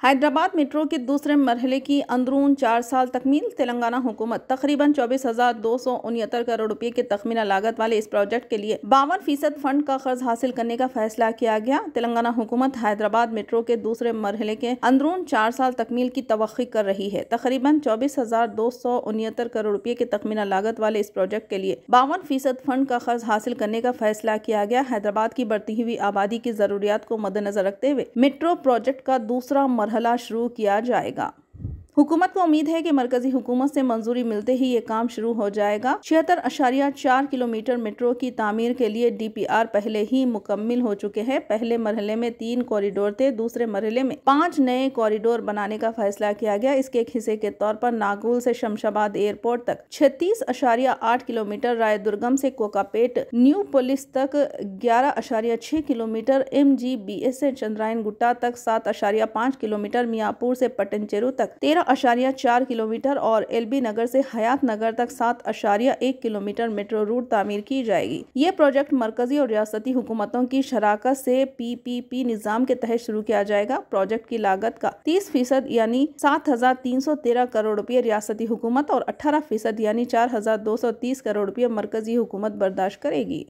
Hyderabad metro के दूसरे मरहले की अंदरून 4 साल तकमील। तेलंगाना हुकूमत तकरीबन 24,269 करोड़ रुपए के तखमीना लागत वाले इस प्रोजेक्ट के लिए 52% फंड का कर्ज हासिल करने का फैसला किया गया। तेलंगाना हुकूमत हैदराबाद मेट्रो के दूसरे मरहले के अंदरून 4 साल तकमील की तवक्की कर रही है। तकरीबन 24,269 करोड़ रुपए के तखमीना लागत वाले इस प्रोजेक्ट के लिए 52% फंड का कर्ज हासिल करने का फैसला किया गया। हैदराबाद की बढ़ती हुई आबादी की जरूरियात को मद्देनजर रखते हुए मेट्रो प्रोजेक्ट का दूसरा मरहला शुरू किया जाएगा। हुकूमत को उम्मीद है कि मरकजी हुकूमत से मंजूरी मिलते ही ये काम शुरू हो जाएगा। 76.4 किलोमीटर मेट्रो की तामीर के लिए DPR पहले ही मुकम्मिल हो चुके हैं। पहले मरहले में 3 कॉरिडोर थे, दूसरे मरहले में 5 नए कॉरिडोर बनाने का फैसला किया गया। इसके एक हिस्से के तौर पर नागौल से शमशाबाद एयरपोर्ट तक 36.8 किलोमीटर, रायदुर्गम से कोकापेट न्यू पुलिस तक 11.6 किलोमीटर, MGBS से चंद्रायन गुट्टा तक 7.5 किलोमीटर, मियाँपुर से पटनचेरू तक 13.4 किलोमीटर और LB नगर से हयात नगर तक 7.1 किलोमीटर मेट्रो रूट तामीर की जाएगी। ये प्रोजेक्ट मरकजी और रियासती हुकूमतों की शराकत से PPP निज़ाम के तहत शुरू किया जाएगा। प्रोजेक्ट की लागत का 30% यानी 7,313 करोड़ रुपये रियासती हुकूमत और 18% यानी 4,230 करोड़ रुपये मरकजी हुकूमत बर्दाश्त करेगी।